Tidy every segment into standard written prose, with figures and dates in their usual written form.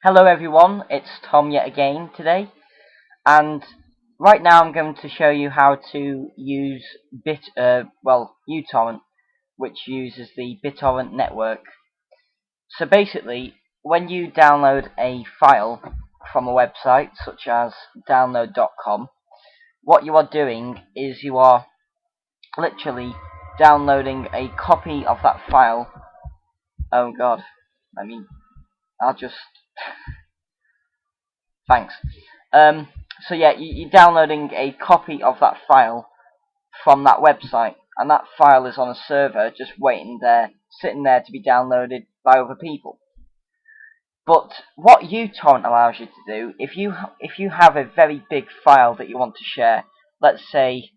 Hello everyone, it's Tom yet again today, and right now I'm going to show you how to use uTorrent, which uses the BitTorrent network. So basically, when you download a file from a website such as download.com, what you are doing is you are literally downloading a copy of that file. Oh god, I'll just thanks. So yeah, you're downloading a copy of that file from that website, and that file is on a server just waiting there, sitting there to be downloaded by other people. But what uTorrent allows you to do, if you have a very big file that you want to share, let's say,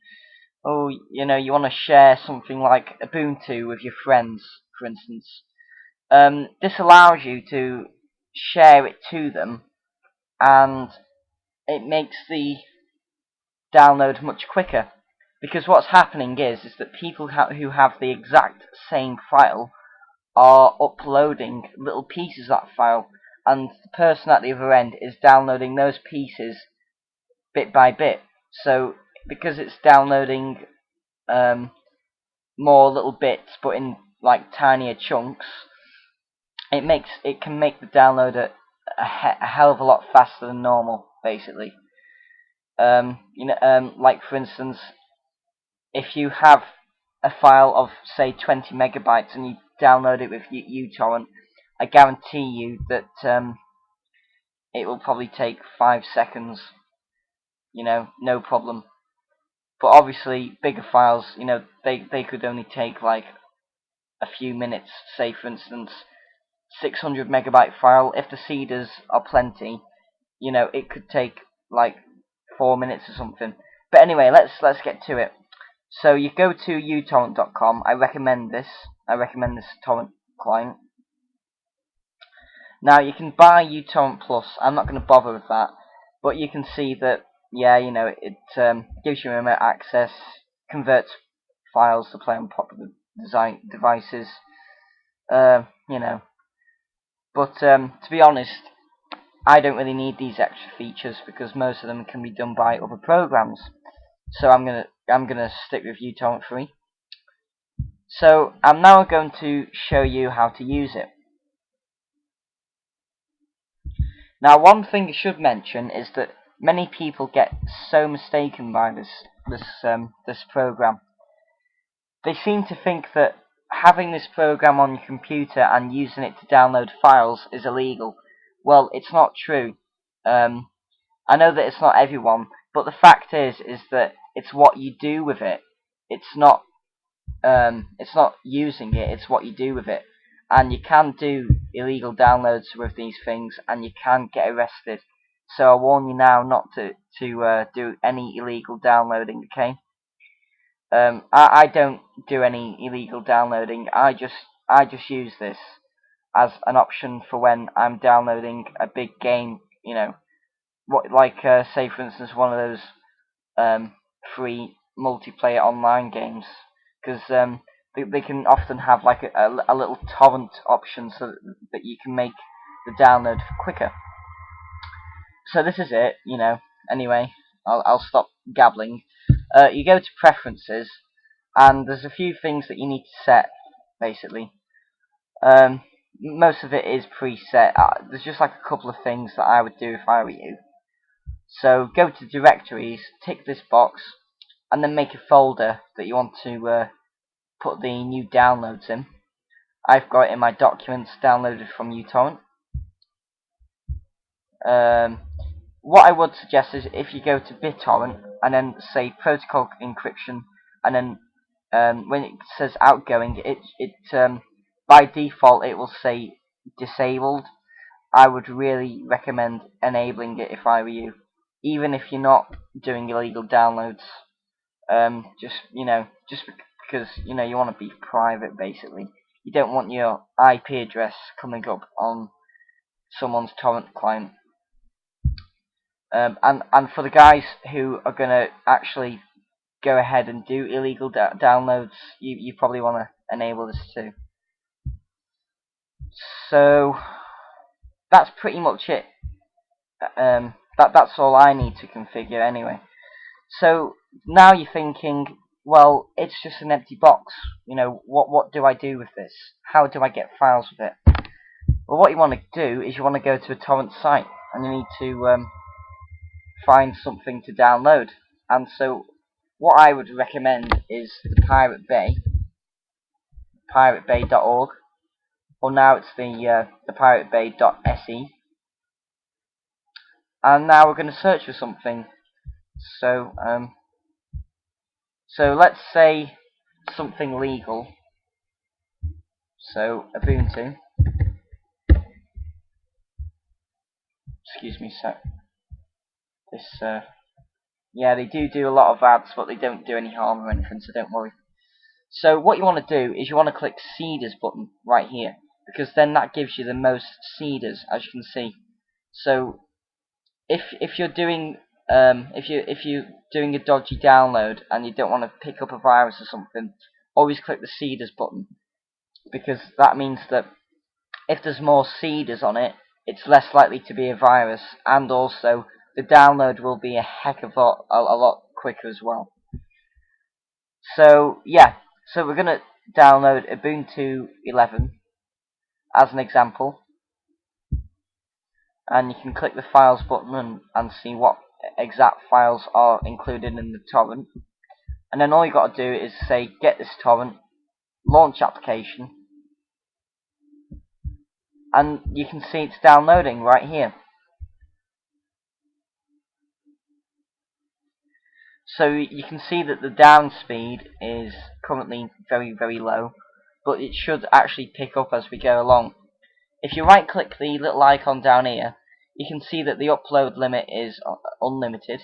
you want to share something like Ubuntu with your friends, for instance, this allows you to share it to them, and it makes the download much quicker, because what's happening is that people who have the exact same file are uploading little pieces of that file, and the person at the other end is downloading those pieces bit by bit. So because it's downloading more little bits but in like tinier chunks, it can make the download a hell of a lot faster than normal, basically. Like for instance, if you have a file of say 20 megabytes and you download it with uTorrent, I guarantee you that it will probably take 5 seconds, no problem. But obviously, bigger files, they could only take like a few minutes. Say for instance, 600 megabyte file. If the seeders are plenty, it could take like 4 minutes or something. But anyway, let's get to it. So you go to uTorrent.com. I recommend this torrent client. Now you can buy uTorrent Plus. I'm not going to bother with that, but you can see that it gives you remote access, converts files to play on popular devices. But to be honest, I don't really need these extra features because most of them can be done by other programs. So I'm gonna stick with uTorrent free. So I'm now going to show you how to use it. Now, one thing I should mention is that many people get so mistaken by this program. They seem to think that having this program on your computer and using it to download files is illegal. Well, it's not true. I know that it's not everyone, but the fact is that it's what you do with it. It's not using it. It's what you do with it. And you can do illegal downloads with these things, and you can get arrested. So I warn you now not to do any illegal downloading. Okay? I don't do any illegal downloading. I just use this as an option for when I'm downloading a big game. Say for instance one of those free multiplayer online games, because they can often have like a little torrent option so that you can make the download quicker. So this is it. Anyway, I'll stop gabbling. You go to preferences, and there's a few things that you need to set, basically. Most of it is preset. There's just like a couple of things that I would do if I were you. So go to directories, tick this box, and then make a folder that you want to put the new downloads in. I've got it in my documents downloaded from uTorrent. What I would suggest is if you go to BitTorrent and then say protocol encryption, and then when it says outgoing, it by default it will say disabled. I would really recommend enabling it if I were you, even if you're not doing illegal downloads. Just because you want to be private, basically. You don't want your IP address coming up on someone's torrent client. And for the guys who are going to actually go ahead and do illegal downloads, you probably want to enable this too. So that's pretty much it. That's all I need to configure anyway. So now you're thinking, well, it's just an empty box. You know, what do I do with this? How do I get files with it? Well, what you want to do is you want to go to a torrent site, and you need to find something to download. And so what I would recommend is the Pirate Bay, piratebay.org, or now it's the piratebay.se. And now we're going to search for something. So so let's say something legal. So Ubuntu. Excuse me, so this yeah, they do a lot of ads, but they don't do any harm or anything, so don't worry. So what you want to do is you want to click seeders button right here, because then that gives you the most seeders, as you can see. So if you're doing if you're doing a dodgy download and you don't want to pick up a virus or something, always click the seeders button, because that means that if there's more seeders on it, it's less likely to be a virus, and also the download will be a heck of a lot quicker as well. So yeah, so we're gonna download Ubuntu 11 as an example, and you can click the files button and see what exact files are included in the torrent. And then all you got to do is say get this torrent, launch application, and you can see it's downloading right here. So you can see that the down speed is currently very low, but it should actually pick up as we go along. If you right click the little icon down here, you can see that the upload limit is unlimited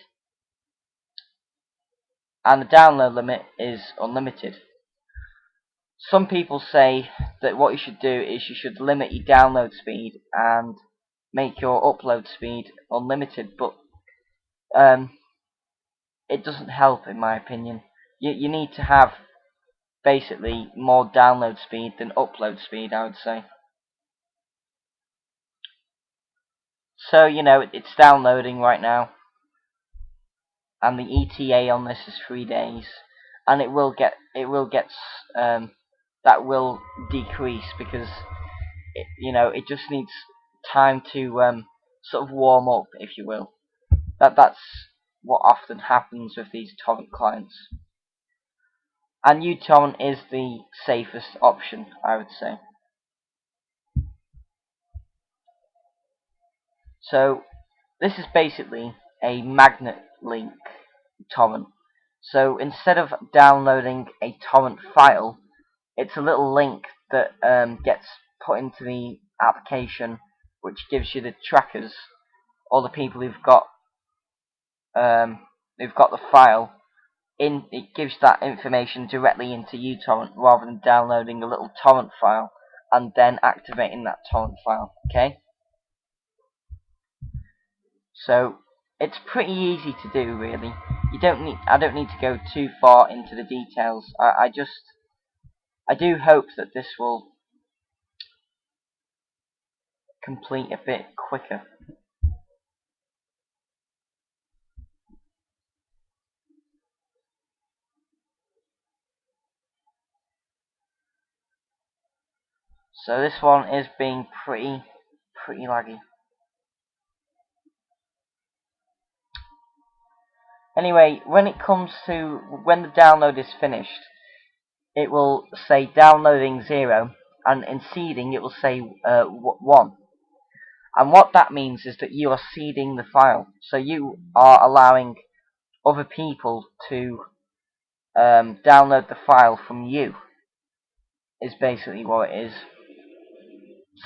and the download limit is unlimited. Some people say that what you should do is you should limit your download speed and make your upload speed unlimited, but it doesn't help in my opinion. You need to have basically more download speed than upload speed, I would say. So you know, it's downloading right now, and the ETA on this is 3 days, and it will get that will decrease because it just needs time to sort of warm up, if you will. That's what often happens with these torrent clients. And uTorrent is the safest option, I would say. So this is basically a magnet link torrent. So instead of downloading a torrent file, it's a little link that gets put into the application, which gives you the trackers, or the people who've got the file. It gives that information directly into uTorrent rather than downloading a little torrent file and then activating that torrent file. Okay, so it's pretty easy to do, really. I don't need to go too far into the details. I do hope that this will complete a bit quicker. So this one is being pretty laggy. Anyway, when it comes to when the download is finished, it will say downloading 0, and in seeding it will say 1. And what that means is that you are seeding the file, so you are allowing other people to download the file from you, is basically what it is.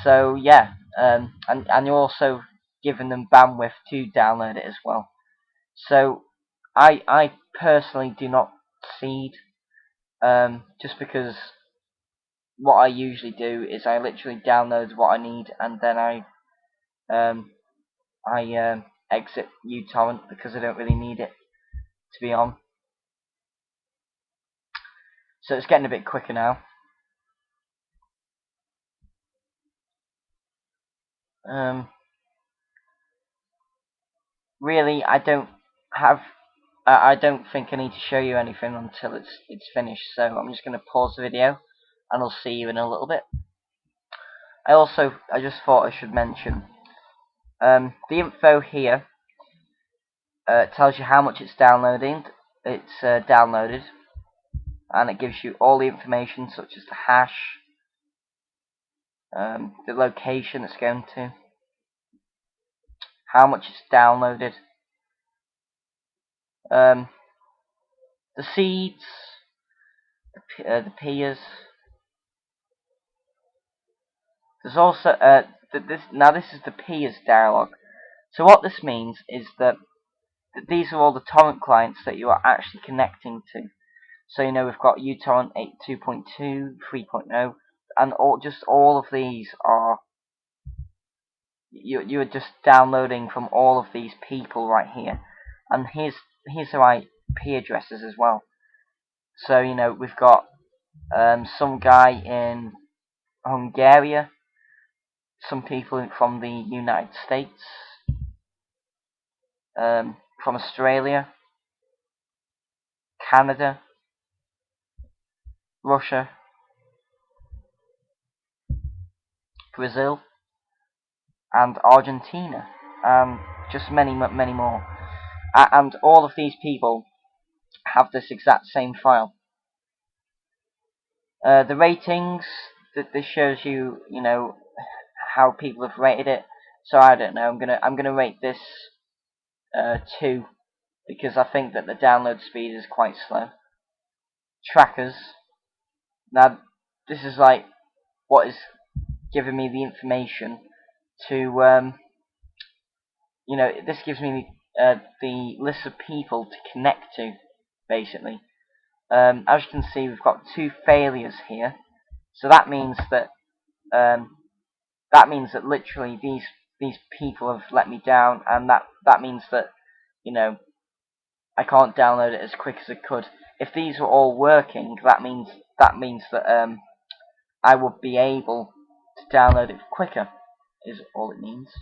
So yeah, and you're also giving them bandwidth to download it as well. So I personally do not seed, just because what I usually do is I literally download what I need, and then I exit uTorrent because I don't really need it to be on. So it's getting a bit quicker now. Really, I don't think I need to show you anything until it's finished. So I'm just going to pause the video, and I'll see you in a little bit. I just thought I should mention the info here tells you how much it's downloading. It's downloaded, and it gives you all the information such as the hash, the location it's going to, how much it's downloaded, the seeds, the peers. There's also this is the peers dialog. So what this means is that these are all the torrent clients that you are actually connecting to. So we've got uTorrent 2.2, 3.0, and all of these are you're just downloading from all of these people right here. And here's the IP addresses as well. So we've got some guy in Hungary, some people from the United States, from Australia, Canada, Russia, Brazil, and Argentina, just many more. And all of these people have this exact same file. The ratings, this shows you, how people have rated it. So I don't know. I'm gonna rate this 2 because I think that the download speed is quite slow. Trackers. Now this is like what is giving me the information to this gives me the list of people to connect to, basically. As you can see, we've got 2 failures here, so that means that literally these people have let me down, and that means that I can't download it as quick as I could. If these were all working, that means that I would be able to download it quicker, is all it means.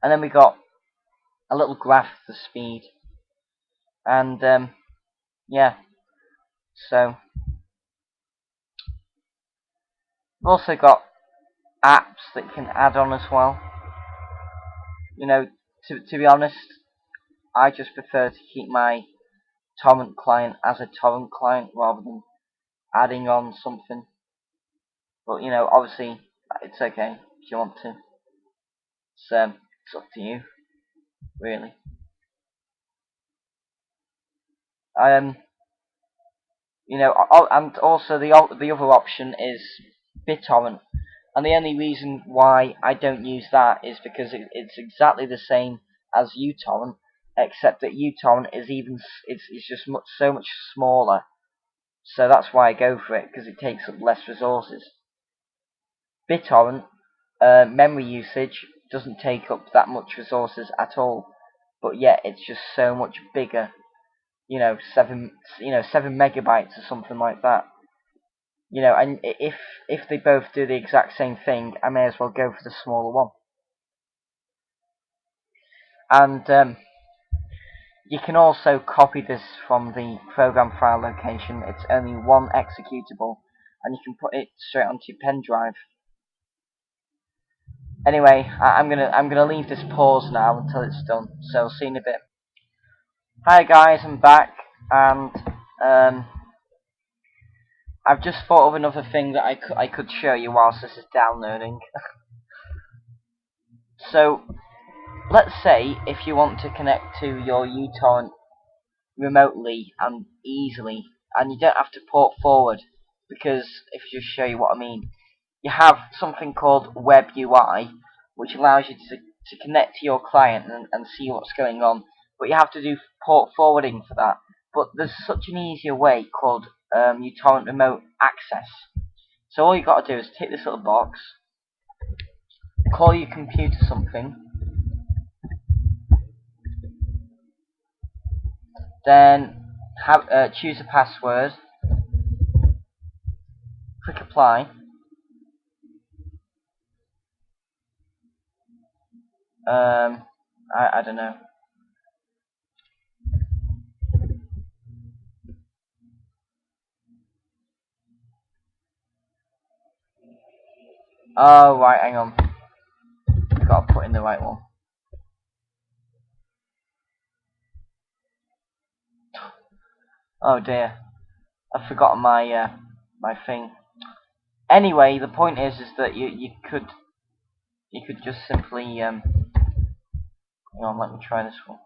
And then we got a little graph for speed, and yeah, so we've also got apps that you can add on as well. To be honest, I just prefer to keep my torrent client as a torrent client rather than adding on something. But obviously it's okay if you want to. It's up to you, really. And also the other option is BitTorrent, and the only reason why I don't use that is because it's exactly the same as uTorrent, except that uTorrent is it's just so much smaller. So that's why I go for it, because it takes up less resources. BitTorrent memory usage doesn't take up that much resources at all, but yet it's just so much bigger. 7 megabytes or something like that. And if they both do the exact same thing, I may as well go for the smaller one. And you can also copy this from the program file location. It's only 1 executable, and you can put it straight onto your pen drive. Anyway, I'm gonna leave this pause now until it's done. So I'll see you in a bit. Hi guys, I'm back, and I've just thought of another thing that I could show you whilst this is downloading. So let's say if you want to connect to your uTorrent remotely and easily, and you don't have to port forward, because if I just show you what I mean, you have something called Web UI, which allows you to connect to your client and see what's going on, but you have to do port forwarding for that. But there's such an easier way called uTorrent Remote Access. So all you've got to do is tick this little box, call your computer something, then choose a password, click apply, I don't know. Oh right, hang on. I've got to put in the right one. Oh dear, I've forgotten my my thing. Anyway, the point is that you could just simply hang on, let me try this one.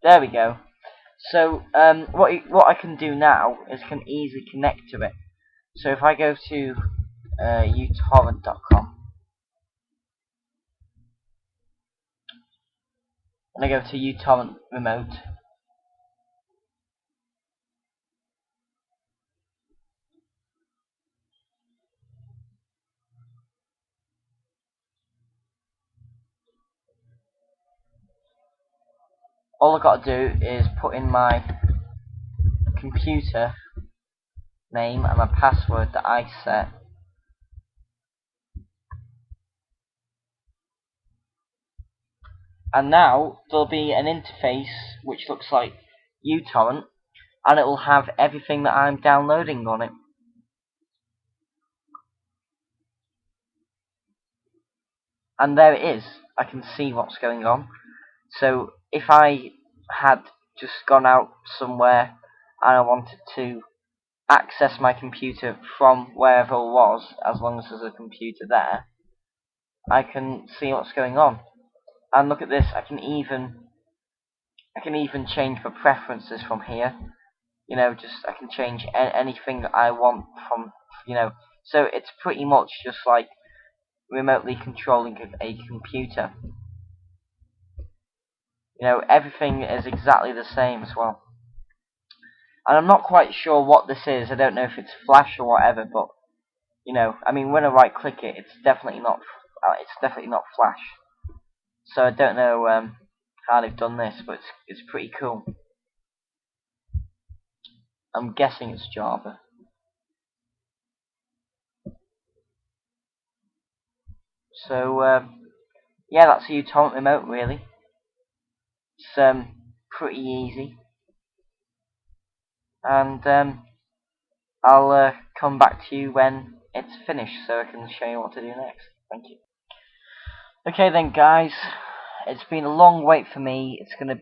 There we go. So what I can do now is can easily connect to it. So if I go to uTorrent.com and I go to uTorrent remote, all I've got to do is put in my computer name and my password that I set. And now there'll be an interface which looks like uTorrent, and it will have everything that I'm downloading on it. And there it is. I can see what's going on. So if I had just gone out somewhere and I wanted to access my computer from wherever it was, as long as there's a computer there, I can see what's going on. And look at this, I can even change the preferences from here. You know, I can change anything that I want from, you know. So it's pretty much just like remotely controlling a computer. You know, everything is exactly the same as well. And I'm not quite sure what this is. I don't know if it's Flash or whatever, but you know, I mean, when I right click it, it's definitely not Flash. So I don't know how they've done this, but it's pretty cool. I'm guessing it's Java. So yeah, that's a uTorrent remote really. It's pretty easy, and I'll come back to you when it's finished, so I can show you what to do next. Thank you. Okay then, guys. It's been a long wait for me. It's gonna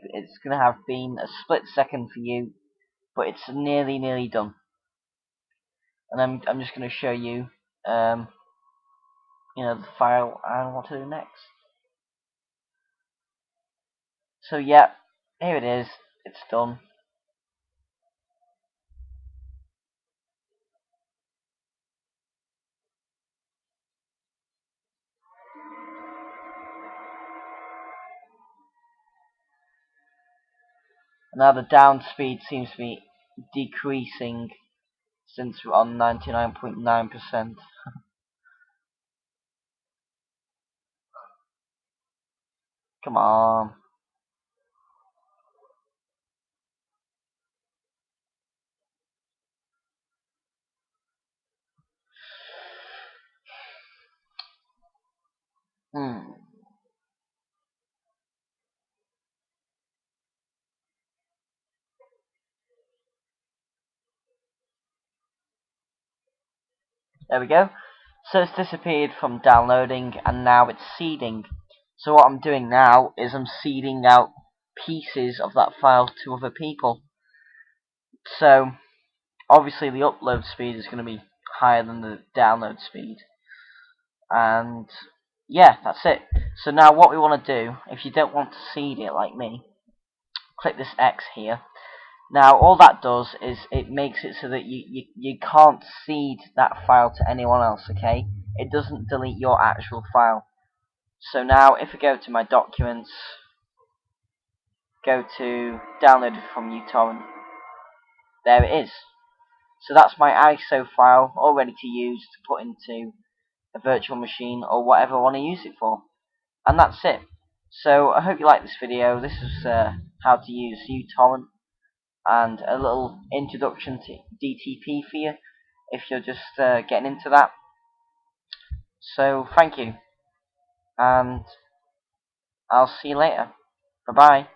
have been a split second for you, but it's nearly done. And I'm just gonna show you you know, the file and what to do next. So yeah, here it is. It's done. Now the down speed seems to be decreasing since we're on 99.9%. Come on. There we go. So it's disappeared from downloading and now it's seeding. So what I'm doing now is I'm seeding out pieces of that file to other people. So obviously the upload speed is going to be higher than the download speed. And yeah, that's it. So now what we want to do, if you don't want to seed it like me, click this X here. Now all that does is it makes it so that you can't seed that file to anyone else, okay? It doesn't delete your actual file. So now if I go to my documents, go to downloaded from uTorrent, there it is. So that's my ISO file all ready to use to put into a virtual machine or whatever I want to use it for. And that's it. So I hope you like this video. This is how to use uTorrent and a little introduction to DTP for you. if you're just getting into that. So thank you, and I'll see you later. Bye bye.